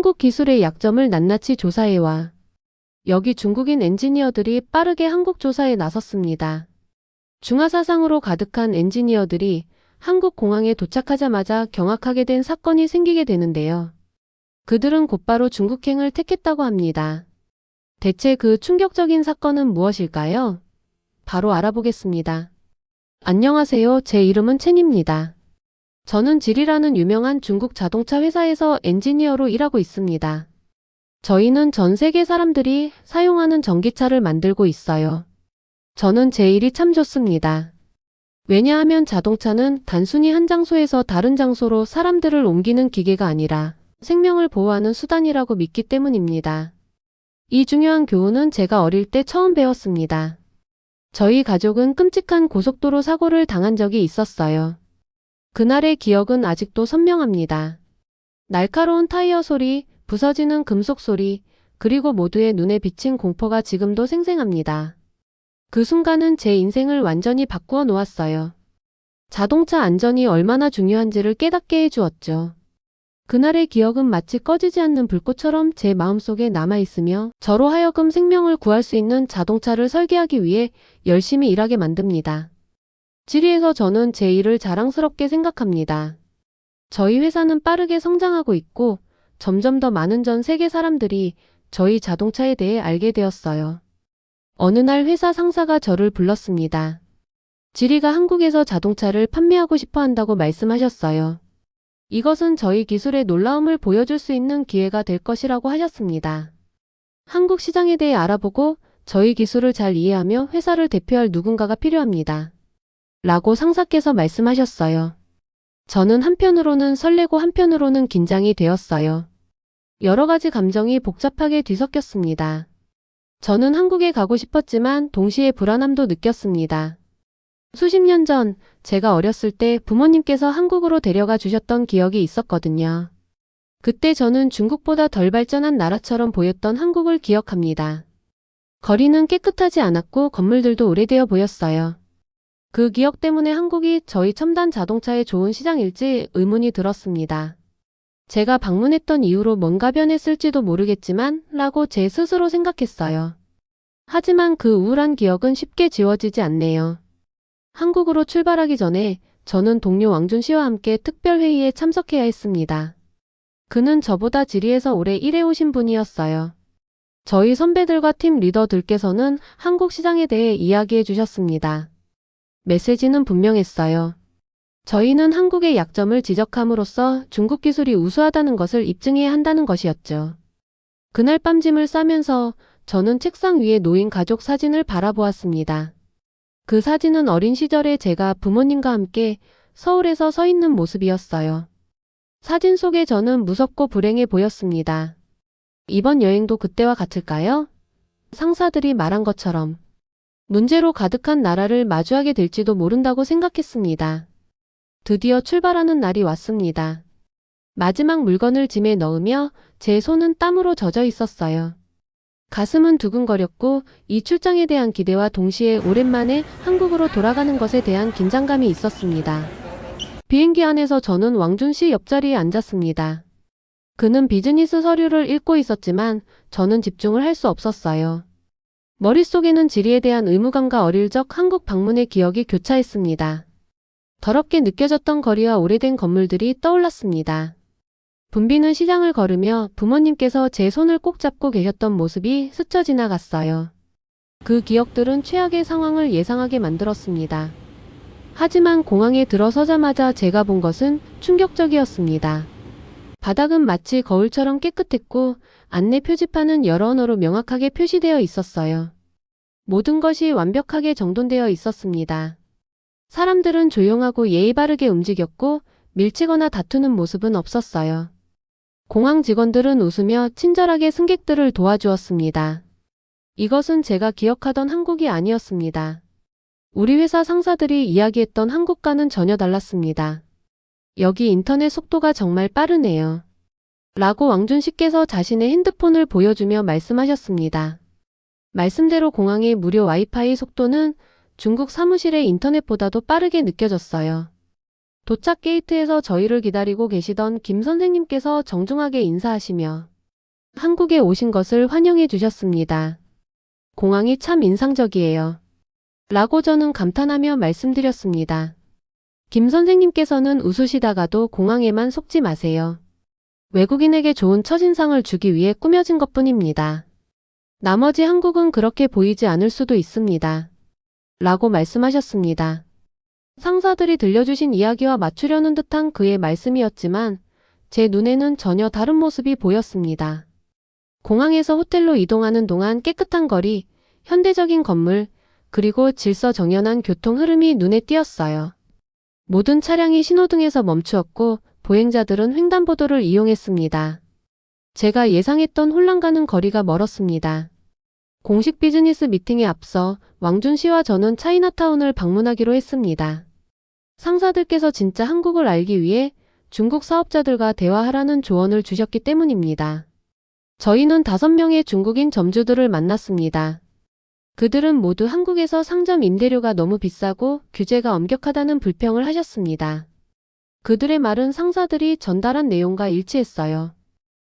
한국 기술의 약점을 낱낱이 조사해와. 여기 중국인 엔지니어들이 빠르게 한국 조사에 나섰습니다. 중화사상으로 가득한 엔지니어들이 한국 공항에 도착하자마자 경악하게 된 사건이 생기게 되는데요. 그들은 곧바로 중국행을 택했다고 합니다. 대체 그 충격적인 사건은 무엇일까요? 바로 알아보겠습니다. 안녕하세요. 제 이름은 첸입니다. 저는 질이라는 유명한 중국 자동차 회사에서 엔지니어로 일하고 있습니다. 저희는 전 세계 사람들이 사용하는 전기차를 만들고 있어요. 저는 제 일이 참 좋습니다. 왜냐하면 자동차는 단순히 한 장소에서 다른 장소로 사람들을 옮기는 기계가 아니라 생명을 보호하는 수단이라고 믿기 때문입니다. 이 중요한 교훈은 제가 어릴 때 처음 배웠습니다. 저희 가족은 끔찍한 고속도로 사고를 당한 적이 있었어요. 그날의 기억은 아직도 선명합니다. 날카로운 타이어 소리, 부서지는 금속 소리, 그리고 모두의 눈에 비친 공포가 지금도 생생합니다. 그 순간은 제 인생을 완전히 바꾸어 놓았어요. 자동차 안전이 얼마나 중요한지를 깨닫게 해주었죠. 그날의 기억은 마치 꺼지지 않는 불꽃처럼 제 마음속에 남아있으며 저로 하여금 생명을 구할 수 있는 자동차를 설계하기 위해 열심히 일하게 만듭니다. 지리에서 저는 제 일을 자랑스럽게 생각합니다. 저희 회사는 빠르게 성장하고 있고 점점 더 많은 전 세계 사람들이 저희 자동차에 대해 알게 되었어요. 어느 날 회사 상사가 저를 불렀습니다. 지리가 한국에서 자동차를 판매하고 싶어 한다고 말씀하셨어요. 이것은 저희 기술의 놀라움을 보여줄 수 있는 기회가 될 것이라고 하셨습니다. 한국 시장에 대해 알아보고 저희 기술을 잘 이해하며 회사를 대표할 누군가가 필요합니다. 라고 상사께서 말씀하셨어요. 저는 한편으로는 설레고 한편으로는 긴장이 되었어요. 여러 가지 감정이 복잡하게 뒤섞였습니다. 저는 한국에 가고 싶었지만 동시에 불안함도 느꼈습니다. 수십 년 전 제가 어렸을 때 부모님께서 한국으로 데려가 주셨던 기억이 있었거든요. 그때 저는 중국보다 덜 발전한 나라처럼 보였던 한국을 기억합니다. 거리는 깨끗하지 않았고 건물들도 오래되어 보였어요. 그 기억 때문에 한국이 저희 첨단 자동차에 좋은 시장일지 의문이 들었습니다. 제가 방문했던 이후로 뭔가 변했을지도 모르겠지만 라고 제 스스로 생각했어요. 하지만 그 우울한 기억은 쉽게 지워지지 않네요. 한국으로 출발하기 전에 저는 동료 왕준 씨와 함께 특별회의에 참석해야 했습니다. 그는 저보다 지리에서 오래 일해오신 분이었어요. 저희 선배들과 팀 리더들께서는 한국 시장에 대해 이야기해 주셨습니다. 메시지는 분명했어요. 저희는 한국의 약점을 지적함으로써 중국 기술이 우수하다는 것을 입증해야 한다는 것이었죠. 그날 밤 짐을 싸면서 저는 책상 위에 놓인 가족 사진을 바라보았습니다. 그 사진은 어린 시절에 제가 부모님과 함께 서울에서 서 있는 모습이었어요. 사진 속의 저는 무섭고 불행해 보였습니다. 이번 여행도 그때와 같을까요? 상사들이 말한 것처럼 문제로 가득한 나라를 마주하게 될지도 모른다고 생각했습니다. 드디어 출발하는 날이 왔습니다. 마지막 물건을 짐에 넣으며 제 손은 땀으로 젖어 있었어요. 가슴은 두근거렸고 이 출장에 대한 기대와 동시에 오랜만에 한국으로 돌아가는 것에 대한 긴장감이 있었습니다. 비행기 안에서 저는 왕준 씨 옆자리에 앉았습니다. 그는 비즈니스 서류를 읽고 있었지만 저는 집중을 할 수 없었어요. 머릿속에는 지리에 대한 의무감과 어릴 적 한국 방문의 기억이 교차했습니다. 더럽게 느껴졌던 거리와 오래된 건물들이 떠올랐습니다. 붐비는 시장을 걸으며 부모님께서 제 손을 꼭 잡고 계셨던 모습이 스쳐 지나갔어요. 그 기억들은 최악의 상황을 예상하게 만들었습니다. 하지만 공항에 들어서자마자 제가 본 것은 충격적이었습니다. 바닥은 마치 거울처럼 깨끗했고 안내 표지판은 여러 언어로 명확하게 표시되어 있었어요. 모든 것이 완벽하게 정돈되어 있었습니다. 사람들은 조용하고 예의 바르게 움직였고 밀치거나 다투는 모습은 없었어요. 공항 직원들은 웃으며 친절하게 승객들을 도와주었습니다. 이것은 제가 기억하던 한국이 아니었습니다. 우리 회사 상사들이 이야기했던 한국과는 전혀 달랐습니다. 여기 인터넷 속도가 정말 빠르네요. 라고 왕준 씨께서 자신의 핸드폰을 보여주며 말씀하셨습니다. 말씀대로 공항의 무료 와이파이 속도는 중국 사무실의 인터넷보다도 빠르게 느껴졌어요. 도착 게이트에서 저희를 기다리고 계시던 김 선생님께서 정중하게 인사하시며 한국에 오신 것을 환영해 주셨습니다. 공항이 참 인상적이에요. 라고 저는 감탄하며 말씀드렸습니다. 김 선생님께서는 웃으시다가도 공항에만 속지 마세요. 외국인에게 좋은 첫인상을 주기 위해 꾸며진 것뿐입니다. 나머지 한국은 그렇게 보이지 않을 수도 있습니다. 라고 말씀하셨습니다. 상사들이 들려주신 이야기와 맞추려는 듯한 그의 말씀이었지만 제 눈에는 전혀 다른 모습이 보였습니다. 공항에서 호텔로 이동하는 동안 깨끗한 거리, 현대적인 건물, 그리고 질서정연한 교통 흐름이 눈에 띄었어요. 모든 차량이 신호등에서 멈추었고 보행자들은 횡단보도를 이용했습니다. 제가 예상했던 혼란과는 거리가 멀었습니다. 공식 비즈니스 미팅에 앞서 왕준 씨와 저는 차이나타운을 방문하기로 했습니다. 상사들께서 진짜 한국을 알기 위해 중국 사업자들과 대화하라는 조언을 주셨기 때문입니다. 저희는 5명의 중국인 점주들을 만났습니다. 그들은 모두 한국에서 상점 임대료가 너무 비싸고 규제가 엄격하다는 불평을 하셨습니다. 그들의 말은 상사들이 전달한 내용과 일치했어요.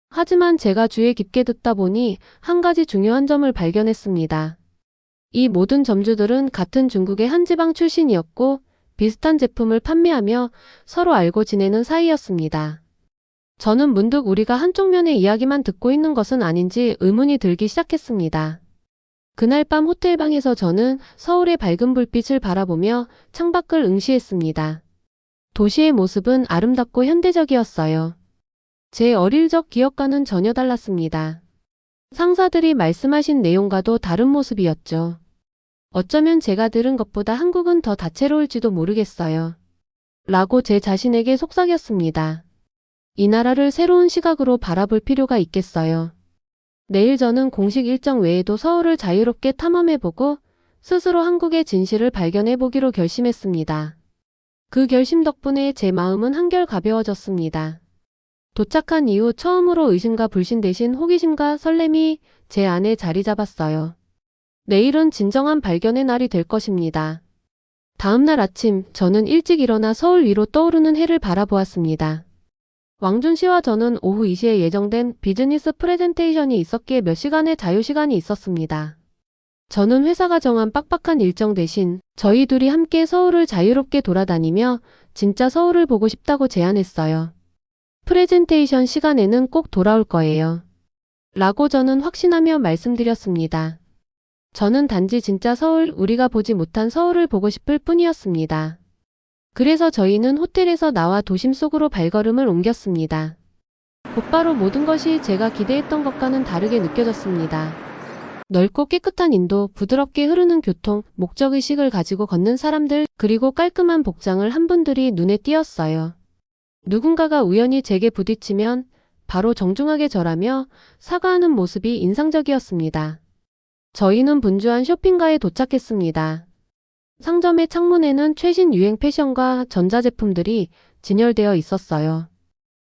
하지만 제가 주의 깊게 듣다 보니 한 가지 중요한 점을 발견했습니다. 이 모든 점주들은 같은 중국의 한 지방 출신이었고 비슷한 제품을 판매하며 서로 알고 지내는 사이였습니다. 저는 문득 우리가 한쪽 면의 이야기만 듣고 있는 것은 아닌지 의문이 들기 시작했습니다. 그날 밤 호텔방에서 저는 서울의 밝은 불빛을 바라보며 창밖을 응시했습니다. 도시의 모습은 아름답고 현대적이었어요. 제 어릴 적 기억과는 전혀 달랐습니다. 상사들이 말씀하신 내용과도 다른 모습이었죠. 어쩌면 제가 들은 것보다 한국은 더 다채로울지도 모르겠어요. 라고 제 자신에게 속삭였습니다. 이 나라를 새로운 시각으로 바라볼 필요가 있겠어요. 내일 저는 공식 일정 외에도 서울을 자유롭게 탐험해보고 스스로 한국의 진실을 발견해보기로 결심했습니다. 그 결심 덕분에 제 마음은 한결 가벼워졌습니다. 도착한 이후 처음으로 의심과 불신 대신 호기심과 설렘이 제 안에 자리 잡았어요. 내일은 진정한 발견의 날이 될 것입니다. 다음 날 아침 저는 일찍 일어나 서울 위로 떠오르는 해를 바라보았습니다. 왕준 씨와 저는 오후 2시에 예정된 비즈니스 프레젠테이션이 있었기에 몇 시간의 자유시간이 있었습니다. 저는 회사가 정한 빡빡한 일정 대신 저희 둘이 함께 서울을 자유롭게 돌아다니며 진짜 서울을 보고 싶다고 제안했어요. 프레젠테이션 시간에는 꼭 돌아올 거예요. 라고 저는 확신하며 말씀드렸습니다. 저는 단지 진짜 서울, 우리가 보지 못한 서울을 보고 싶을 뿐이었습니다. 그래서 저희는 호텔에서 나와 도심 속으로 발걸음을 옮겼습니다. 곧바로 모든 것이 제가 기대했던 것과는 다르게 느껴졌습니다. 넓고 깨끗한 인도, 부드럽게 흐르는 교통, 목적의식을 가지고 걷는 사람들, 그리고 깔끔한 복장을 한 분들이 눈에 띄었어요. 누군가가 우연히 제게 부딪히면 바로 정중하게 절하며 사과하는 모습이 인상적이었습니다. 저희는 분주한 쇼핑가에 도착했습니다. 상점의 창문에는 최신 유행 패션과 전자제품들이 진열되어 있었어요.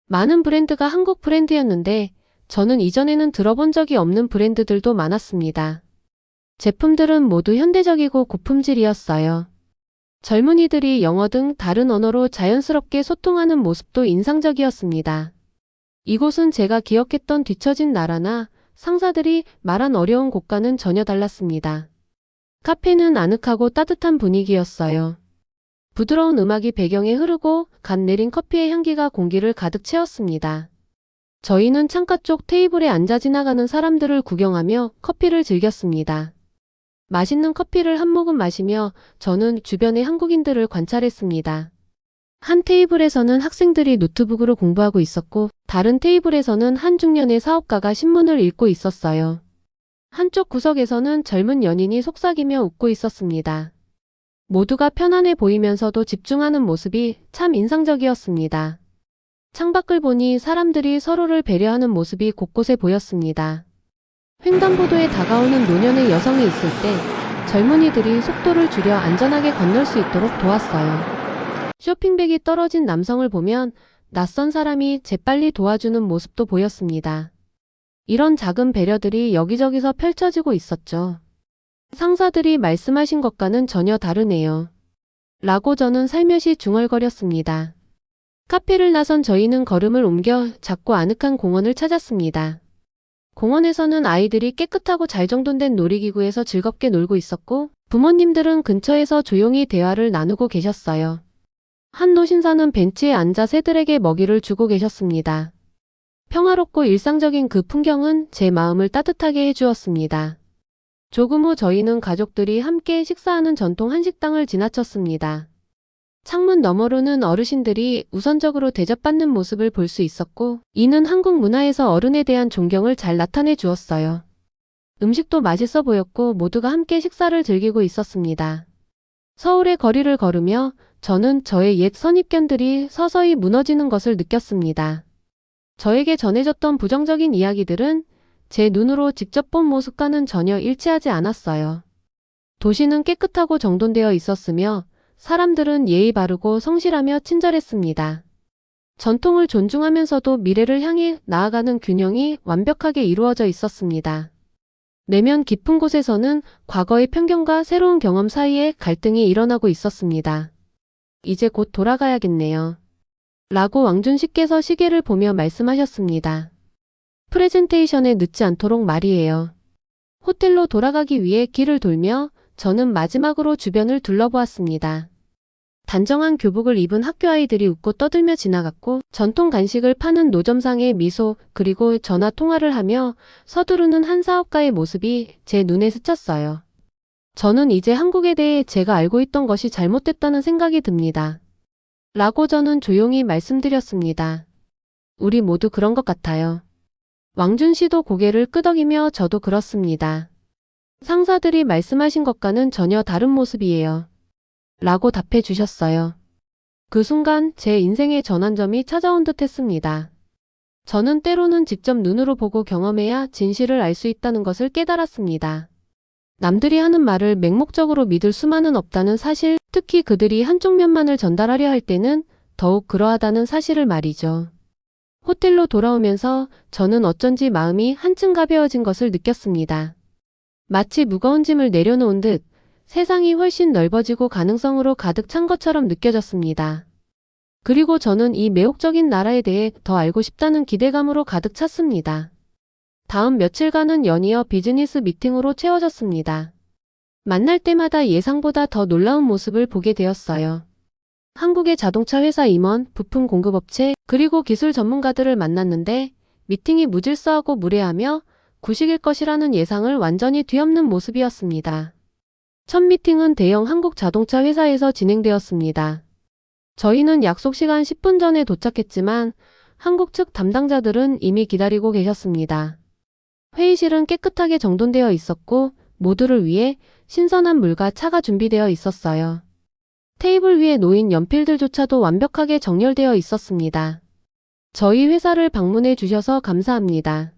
많은 브랜드가 한국 브랜드였는데 저는 이전에는 들어본 적이 없는 브랜드들도 많았습니다. 제품들은 모두 현대적이고 고품질이었어요. 젊은이들이 영어 등 다른 언어로 자연스럽게 소통하는 모습도 인상적이었습니다. 이곳은 제가 기억했던 뒤처진 나라나 상사들이 말한 어려운 곳과는 전혀 달랐습니다. 카페는 아늑하고 따뜻한 분위기였어요. 부드러운 음악이 배경에 흐르고 갓 내린 커피의 향기가 공기를 가득 채웠습니다. 저희는 창가 쪽 테이블에 앉아 지나가는 사람들을 구경하며 커피를 즐겼습니다. 맛있는 커피를 한 모금 마시며 저는 주변의 한국인들을 관찰했습니다. 한 테이블에서는 학생들이 노트북으로 공부하고 있었고 다른 테이블에서는 한 중년의 사업가가 신문을 읽고 있었어요. 한쪽 구석에서는 젊은 연인이 속삭이며 웃고 있었습니다. 모두가 편안해 보이면서도 집중하는 모습이 참 인상적이었습니다. 창밖을 보니 사람들이 서로를 배려하는 모습이 곳곳에 보였습니다. 횡단보도에 다가오는 노년의 여성이 있을 때 젊은이들이 속도를 줄여 안전하게 건널 수 있도록 도왔어요. 쇼핑백이 떨어진 남성을 보면 낯선 사람이 재빨리 도와주는 모습도 보였습니다. 이런 작은 배려들이 여기저기서 펼쳐지고 있었죠. 상사들이 말씀하신 것과는 전혀 다르네요. 라고 저는 살며시 중얼거렸습니다. 카페를 나선 저희는 걸음을 옮겨 작고 아늑한 공원을 찾았습니다. 공원에서는 아이들이 깨끗하고 잘 정돈된 놀이기구에서 즐겁게 놀고 있었고, 부모님들은 근처에서 조용히 대화를 나누고 계셨어요. 한 노신사는 벤치에 앉아 새들에게 먹이를 주고 계셨습니다. 평화롭고 일상적인 그 풍경은 제 마음을 따뜻하게 해주었습니다. 조금 후 저희는 가족들이 함께 식사하는 전통 한식당을 지나쳤습니다. 창문 너머로는 어르신들이 우선적으로 대접받는 모습을 볼 수 있었고, 이는 한국 문화에서 어른에 대한 존경을 잘 나타내 주었어요. 음식도 맛있어 보였고 모두가 함께 식사를 즐기고 있었습니다. 서울의 거리를 걸으며 저는 저의 옛 선입견들이 서서히 무너지는 것을 느꼈습니다. 저에게 전해졌던 부정적인 이야기들은 제 눈으로 직접 본 모습과는 전혀 일치하지 않았어요. 도시는 깨끗하고 정돈되어 있었으며 사람들은 예의 바르고 성실하며 친절했습니다. 전통을 존중하면서도 미래를 향해 나아가는 균형이 완벽하게 이루어져 있었습니다. 내면 깊은 곳에서는 과거의 편견과 새로운 경험 사이에 갈등이 일어나고 있었습니다. 이제 곧 돌아가야겠네요. 라고 왕준 씨께서 시계를 보며 말씀하셨습니다. 프레젠테이션에 늦지 않도록 말이에요. 호텔로 돌아가기 위해 길을 돌며 저는 마지막으로 주변을 둘러보았습니다. 단정한 교복을 입은 학교 아이들이 웃고 떠들며 지나갔고, 전통 간식을 파는 노점상의 미소, 그리고 전화 통화를 하며 서두르는 한 사업가의 모습이 제 눈에 스쳤어요. 저는 이제 한국에 대해 제가 알고 있던 것이 잘못됐다는 생각이 듭니다. 라고 저는 조용히 말씀드렸습니다. 우리 모두 그런 것 같아요. 왕준 씨도 고개를 끄덕이며 저도 그렇습니다. 상사들이 말씀하신 것과는 전혀 다른 모습이에요. 라고 답해 주셨어요. 그 순간 제 인생의 전환점이 찾아온 듯 했습니다. 저는 때로는 직접 눈으로 보고 경험해야 진실을 알 수 있다는 것을 깨달았습니다. 남들이 하는 말을 맹목적으로 믿을 수만은 없다는 사실, 특히 그들이 한쪽 면만을 전달하려 할 때는 더욱 그러하다는 사실을 말이죠. 호텔로 돌아오면서 저는 어쩐지 마음이 한층 가벼워진 것을 느꼈습니다. 마치 무거운 짐을 내려놓은 듯 세상이 훨씬 넓어지고 가능성으로 가득 찬 것처럼 느껴졌습니다. 그리고 저는 이 매혹적인 나라에 대해 더 알고 싶다는 기대감으로 가득 찼습니다. 다음 며칠간은 연이어 비즈니스 미팅으로 채워졌습니다. 만날 때마다 예상보다 더 놀라운 모습을 보게 되었어요. 한국의 자동차 회사 임원, 부품 공급업체, 그리고 기술 전문가들을 만났는데 미팅이 무질서하고 무례하며 구식일 것이라는 예상을 완전히 뒤엎는 모습이었습니다. 첫 미팅은 대형 한국 자동차 회사에서 진행되었습니다. 저희는 약속 시간 10분 전에 도착했지만 한국 측 담당자들은 이미 기다리고 계셨습니다. 회의실은 깨끗하게 정돈되어 있었고 모두를 위해 신선한 물과 차가 준비되어 있었어요. 테이블 위에 놓인 연필들조차도 완벽하게 정렬되어 있었습니다. 저희 회사를 방문해 주셔서 감사합니다.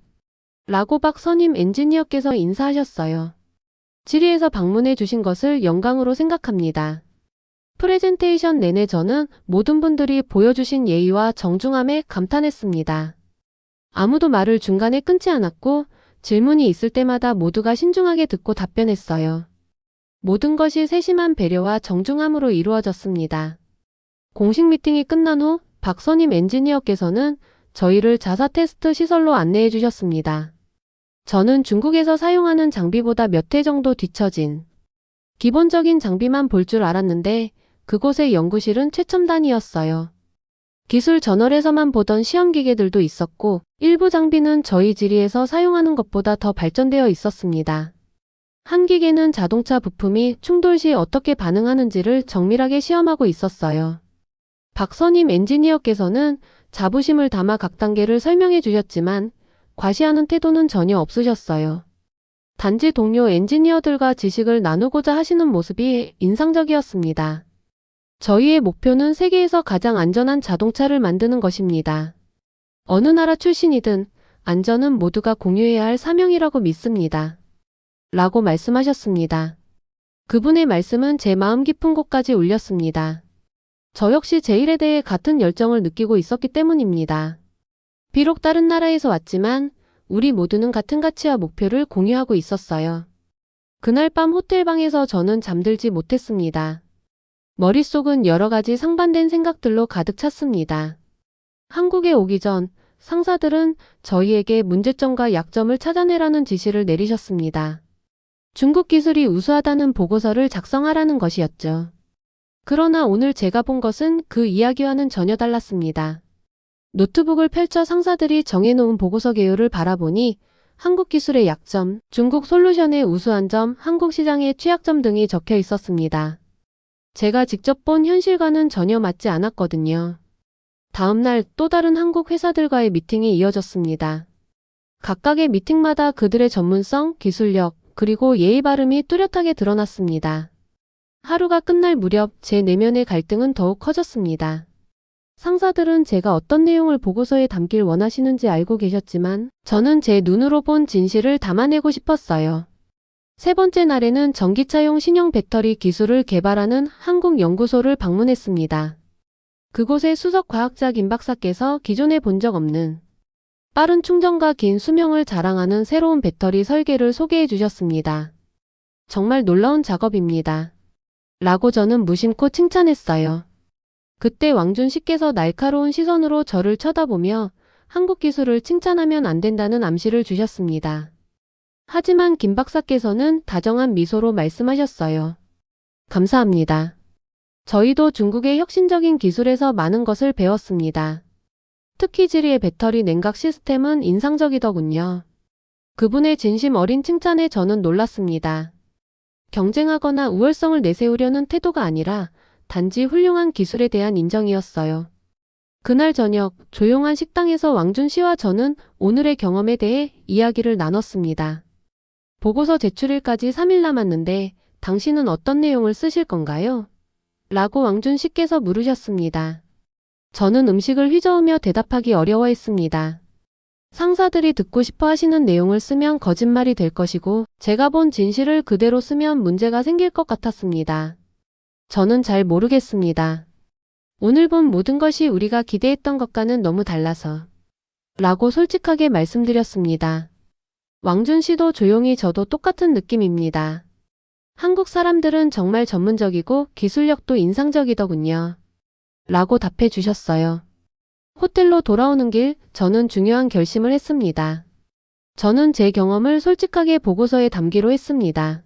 라고 박 선임 엔지니어께서 인사하셨어요. 지리에서 방문해 주신 것을 영광으로 생각합니다. 프레젠테이션 내내 저는 모든 분들이 보여주신 예의와 정중함에 감탄했습니다. 아무도 말을 중간에 끊지 않았고 질문이 있을 때마다 모두가 신중하게 듣고 답변했어요. 모든 것이 세심한 배려와 정중함으로 이루어졌습니다. 공식 미팅이 끝난 후 박선임 엔지니어께서는 저희를 자사 테스트 시설로 안내해 주셨습니다. 저는 중국에서 사용하는 장비보다 몇 회 정도 뒤처진 기본적인 장비만 볼 줄 알았는데 그곳의 연구실은 최첨단이었어요. 기술 저널에서만 보던 시험 기계들도 있었고 일부 장비는 저희 지리에서 사용하는 것보다 더 발전되어 있었습니다. 한 기계는 자동차 부품이 충돌 시 어떻게 반응하는지를 정밀하게 시험하고 있었어요. 박선임 엔지니어께서는 자부심을 담아 각 단계를 설명해 주셨지만 과시하는 태도는 전혀 없으셨어요. 단지 동료 엔지니어들과 지식을 나누고자 하시는 모습이 인상적이었습니다. 저희의 목표는 세계에서 가장 안전한 자동차를 만드는 것입니다. 어느 나라 출신이든 안전은 모두가 공유해야 할 사명이라고 믿습니다. 라고 말씀하셨습니다. 그분의 말씀은 제 마음 깊은 곳까지 울렸습니다. 저 역시 제 일에 대해 같은 열정을 느끼고 있었기 때문입니다. 비록 다른 나라에서 왔지만 우리 모두는 같은 가치와 목표를 공유하고 있었어요. 그날 밤 호텔방에서 저는 잠들지 못했습니다. 머릿속은 여러 가지 상반된 생각들로 가득 찼습니다. 한국에 오기 전 상사들은 저희에게 문제점과 약점을 찾아내라는 지시를 내리셨습니다. 중국 기술이 우수하다는 보고서를 작성하라는 것이었죠. 그러나 오늘 제가 본 것은 그 이야기와는 전혀 달랐습니다. 노트북을 펼쳐 상사들이 정해놓은 보고서 개요를 바라보니 한국 기술의 약점, 중국 솔루션의 우수한 점, 한국 시장의 취약점 등이 적혀 있었습니다. 제가 직접 본 현실과는 전혀 맞지 않았거든요. 다음날 또 다른 한국 회사들과의 미팅이 이어졌습니다. 각각의 미팅마다 그들의 전문성, 기술력, 그리고 예의 바름이 뚜렷하게 드러났습니다. 하루가 끝날 무렵 제 내면의 갈등은 더욱 커졌습니다. 상사들은 제가 어떤 내용을 보고서에 담길 원하시는지 알고 계셨지만 저는 제 눈으로 본 진실을 담아내고 싶었어요. 세 번째 날에는 전기차용 신형 배터리 기술을 개발하는 한국 연구소를 방문했습니다. 그곳의 수석 과학자 김 박사께서 기존에 본 적 없는 빠른 충전과 긴 수명을 자랑하는 새로운 배터리 설계를 소개해 주셨습니다. 정말 놀라운 작업입니다. 라고 저는 무심코 칭찬했어요. 그때 왕준 씨께서 날카로운 시선으로 저를 쳐다보며 한국 기술을 칭찬하면 안 된다는 암시를 주셨습니다. 하지만 김 박사께서는 다정한 미소로 말씀하셨어요. 감사합니다. 저희도 중국의 혁신적인 기술에서 많은 것을 배웠습니다. 특히 지리의 배터리 냉각 시스템은 인상적이더군요. 그분의 진심 어린 칭찬에 저는 놀랐습니다. 경쟁하거나 우월성을 내세우려는 태도가 아니라 단지 훌륭한 기술에 대한 인정이었어요. 그날 저녁 조용한 식당에서 왕준 씨와 저는 오늘의 경험에 대해 이야기를 나눴습니다. 보고서 제출일까지 3일 남았는데 당신은 어떤 내용을 쓰실 건가요? 라고 왕준 씨께서 물으셨습니다. 저는 음식을 휘저으며 대답하기 어려워했습니다. 상사들이 듣고 싶어 하시는 내용을 쓰면 거짓말이 될 것이고 제가 본 진실을 그대로 쓰면 문제가 생길 것 같았습니다. 저는 잘 모르겠습니다. 오늘 본 모든 것이 우리가 기대했던 것과는 너무 달라서 라고 솔직하게 말씀드렸습니다. 왕준 씨도 조용히 저도 똑같은 느낌입니다. 한국 사람들은 정말 전문적이고 기술력도 인상적이더군요. 라고 답해 주셨어요. 호텔로 돌아오는 길 저는 중요한 결심을 했습니다. 저는 제 경험을 솔직하게 보고서에 담기로 했습니다.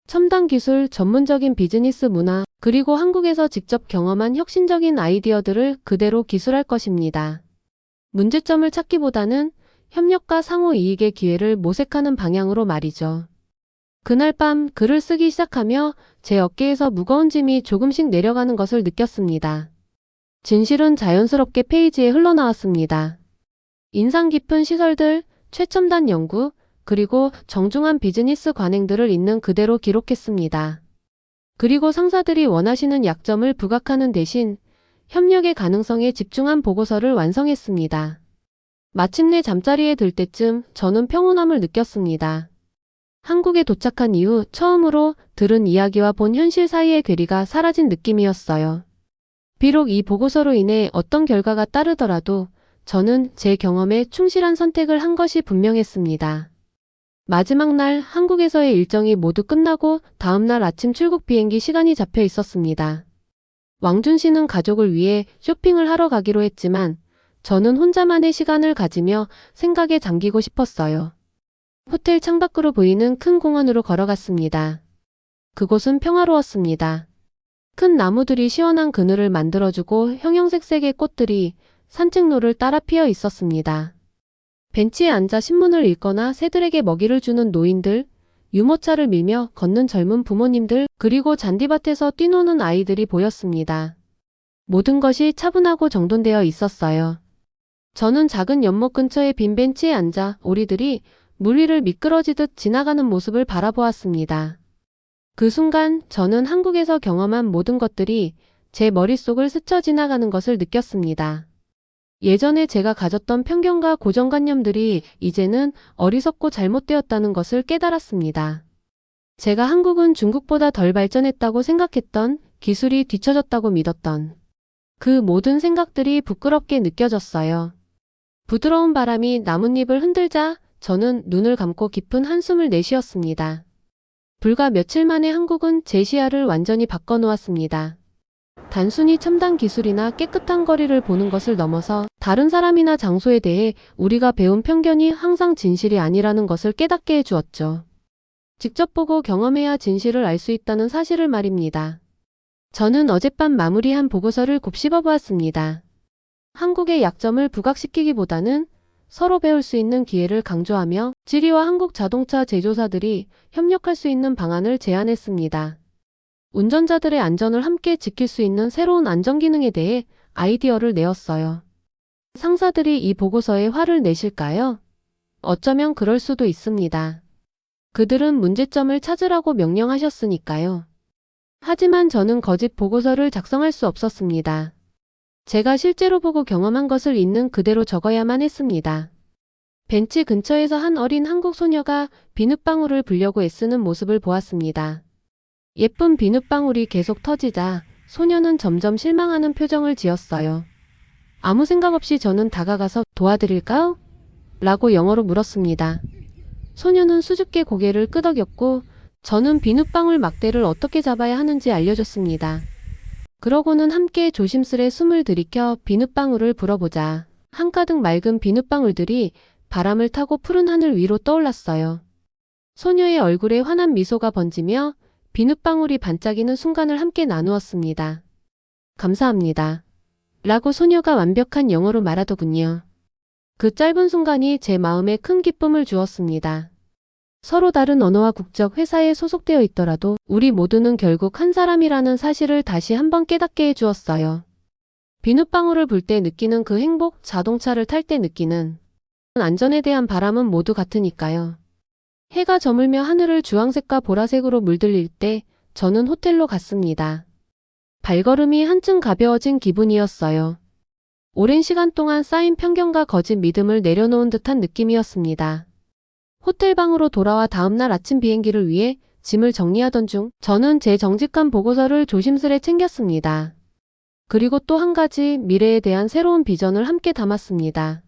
첨단 기술, 전문적인 비즈니스 문화, 그리고 한국에서 직접 경험한 혁신적인 아이디어들을 그대로 기술할 것입니다. 문제점을 찾기보다는 협력과 상호 이익의 기회를 모색하는 방향으로 말이죠. 그날 밤 글을 쓰기 시작하며 제 어깨에서 무거운 짐이 조금씩 내려가는 것을 느꼈습니다. 진실은 자연스럽게 페이지에 흘러나왔습니다. 인상 깊은 시설들, 최첨단 연구, 그리고 정중한 비즈니스 관행들을 있는 그대로 기록했습니다. 그리고 상사들이 원하시는 약점을 부각하는 대신 협력의 가능성에 집중한 보고서를 완성했습니다. 마침내 잠자리에 들 때쯤 저는 평온함을 느꼈습니다. 한국에 도착한 이후 처음으로 들은 이야기와 본 현실 사이의 괴리가 사라진 느낌이었어요. 비록 이 보고서로 인해 어떤 결과가 따르더라도 저는 제 경험에 충실한 선택을 한 것이 분명했습니다. 마지막 날 한국에서의 일정이 모두 끝나고 다음날 아침 출국 비행기 시간이 잡혀 있었습니다. 왕준 씨는 가족을 위해 쇼핑을 하러 가기로 했지만 저는 혼자만의 시간을 가지며 생각에 잠기고 싶었어요. 호텔 창밖으로 보이는 큰 공원으로 걸어갔습니다. 그곳은 평화로웠습니다. 큰 나무들이 시원한 그늘을 만들어주고 형형색색의 꽃들이 산책로를 따라 피어 있었습니다. 벤치에 앉아 신문을 읽거나 새들에게 먹이를 주는 노인들, 유모차를 밀며 걷는 젊은 부모님들, 그리고 잔디밭에서 뛰노는 아이들이 보였습니다. 모든 것이 차분하고 정돈되어 있었어요. 저는 작은 연못 근처의 빈 벤치에 앉아 오리들이 물 위를 미끄러지듯 지나가는 모습을 바라보았습니다. 그 순간 저는 한국에서 경험한 모든 것들이 제 머릿속을 스쳐 지나가는 것을 느꼈습니다. 예전에 제가 가졌던 편견과 고정관념들이 이제는 어리석고 잘못되었다는 것을 깨달았습니다. 제가 한국은 중국보다 덜 발전했다고 생각했던, 기술이 뒤처졌다고 믿었던 그 모든 생각들이 부끄럽게 느껴졌어요. 부드러운 바람이 나뭇잎을 흔들자 저는 눈을 감고 깊은 한숨을 내쉬었습니다. 불과 며칠 만에 한국은 제 시야를 완전히 바꿔놓았습니다. 단순히 첨단 기술이나 깨끗한 거리를 보는 것을 넘어서 다른 사람이나 장소에 대해 우리가 배운 편견이 항상 진실이 아니라는 것을 깨닫게 해주었죠. 직접 보고 경험해야 진실을 알 수 있다는 사실을 말입니다. 저는 어젯밤 마무리한 보고서를 곱씹어 보았습니다. 한국의 약점을 부각시키기보다는 서로 배울 수 있는 기회를 강조하며 지리와 한국 자동차 제조사들이 협력할 수 있는 방안을 제안했습니다. 운전자들의 안전을 함께 지킬 수 있는 새로운 안전 기능에 대해 아이디어를 내었어요. 상사들이 이 보고서에 화를 내실까요? 어쩌면 그럴 수도 있습니다. 그들은 문제점을 찾으라고 명령하셨으니까요. 하지만 저는 거짓 보고서를 작성할 수 없었습니다. 제가 실제로 보고 경험한 것을 있는 그대로 적어야만 했습니다. 벤치 근처에서 한 어린 한국 소녀가 비눗방울을 불려고 애쓰는 모습을 보았습니다. 예쁜 비눗방울이 계속 터지자 소녀는 점점 실망하는 표정을 지었어요. 아무 생각 없이 저는 다가가서 도와드릴까요? 라고 영어로 물었습니다. 소녀는 수줍게 고개를 끄덕였고 저는 비눗방울 막대를 어떻게 잡아야 하는지 알려줬습니다. 그러고는 함께 조심스레 숨을 들이켜 비눗방울을 불어보자 한가득 맑은 비눗방울들이 바람을 타고 푸른 하늘 위로 떠올랐어요. 소녀의 얼굴에 환한 미소가 번지며 비눗방울이 반짝이는 순간을 함께 나누었습니다. 감사합니다. 라고 소녀가 완벽한 영어로 말하더군요. 그 짧은 순간이 제 마음에 큰 기쁨을 주었습니다. 서로 다른 언어와 국적 회사에 소속되어 있더라도 우리 모두는 결국 한 사람이라는 사실을 다시 한번 깨닫게 해주었어요. 비눗방울을 불 때 느끼는 그 행복, 자동차를 탈 때 느끼는 안전에 대한 바람은 모두 같으니까요. 해가 저물며 하늘을 주황색과 보라색으로 물들일 때 저는 호텔로 갔습니다. 발걸음이 한층 가벼워진 기분이었어요. 오랜 시간 동안 쌓인 편견과 거짓 믿음을 내려놓은 듯한 느낌이었습니다. 호텔 방으로 돌아와 다음날 아침 비행기를 위해 짐을 정리하던 중 저는 제 정직한 보고서를 조심스레 챙겼습니다. 그리고 또 한 가지 미래에 대한 새로운 비전을 함께 담았습니다.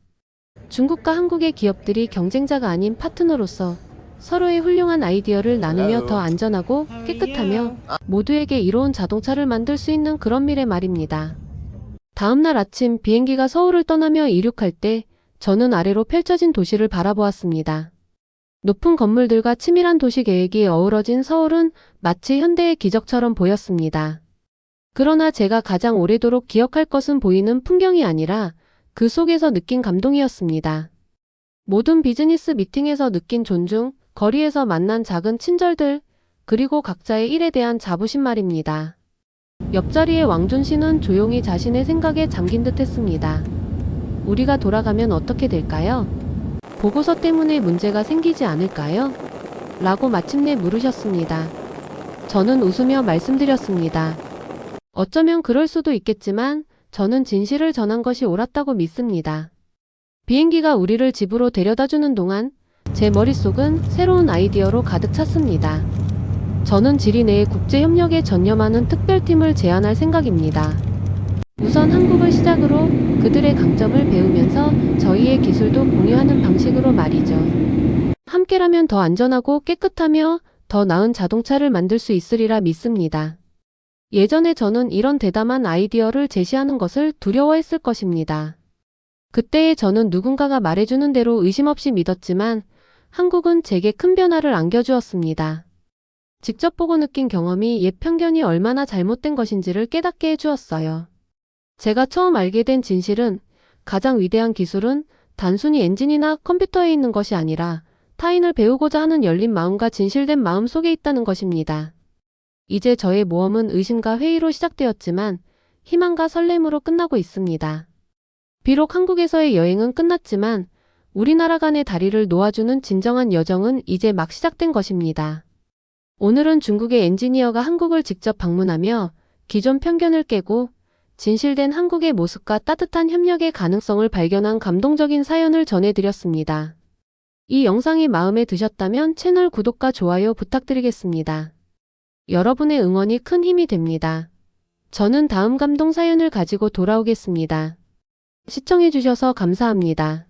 중국과 한국의 기업들이 경쟁자가 아닌 파트너로서 서로의 훌륭한 아이디어를 나누며 더 안전하고 깨끗하며 모두에게 이로운 자동차를 만들 수 있는 그런 미래 말입니다. 다음날 아침 비행기가 서울을 떠나며 이륙할 때 저는 아래로 펼쳐진 도시를 바라보았습니다. 높은 건물들과 치밀한 도시 계획이 어우러진 서울은 마치 현대의 기적처럼 보였습니다. 그러나 제가 가장 오래도록 기억할 것은 보이는 풍경이 아니라 그 속에서 느낀 감동이었습니다. 모든 비즈니스 미팅에서 느낀 존중, 거리에서 만난 작은 친절들, 그리고 각자의 일에 대한 자부심 말입니다. 옆자리의 왕준 씨는 조용히 자신의 생각에 잠긴 듯 했습니다. 우리가 돌아가면 어떻게 될까요? 보고서 때문에 문제가 생기지 않을까요? 라고 마침내 물으셨습니다. 저는 웃으며 말씀드렸습니다. 어쩌면 그럴 수도 있겠지만 저는 진실을 전한 것이 옳았다고 믿습니다. 비행기가 우리를 집으로 데려다주는 동안 제 머릿속은 새로운 아이디어로 가득 찼습니다. 저는 지리 내의 국제협력에 전념하는 특별팀을 제안할 생각입니다. 우선 한국을 시작으로 그들의 강점을 배우면서 저희의 기술도 공유하는 방식으로 말이죠. 함께라면 더 안전하고 깨끗하며 더 나은 자동차를 만들 수 있으리라 믿습니다. 예전에 저는 이런 대담한 아이디어를 제시하는 것을 두려워했을 것입니다. 그때의 저는 누군가가 말해주는 대로 의심 없이 믿었지만 한국은 제게 큰 변화를 안겨주었습니다. 직접 보고 느낀 경험이 옛 편견이 얼마나 잘못된 것인지를 깨닫게 해주었어요. 제가 처음 알게 된 진실은 가장 위대한 기술은 단순히 엔진이나 컴퓨터에 있는 것이 아니라 타인을 배우고자 하는 열린 마음과 진실된 마음 속에 있다는 것입니다. 이제 저의 모험은 의심과 회의로 시작되었지만 희망과 설렘으로 끝나고 있습니다. 비록 한국에서의 여행은 끝났지만 우리나라 간의 다리를 놓아주는 진정한 여정은 이제 막 시작된 것입니다. 오늘은 중국의 엔지니어가 한국을 직접 방문하며 기존 편견을 깨고 진실된 한국의 모습과 따뜻한 협력의 가능성을 발견한 감동적인 사연을 전해드렸습니다. 이 영상이 마음에 드셨다면 채널 구독과 좋아요 부탁드리겠습니다. 여러분의 응원이 큰 힘이 됩니다. 저는 다음 감동 사연을 가지고 돌아오겠습니다. 시청해주셔서 감사합니다.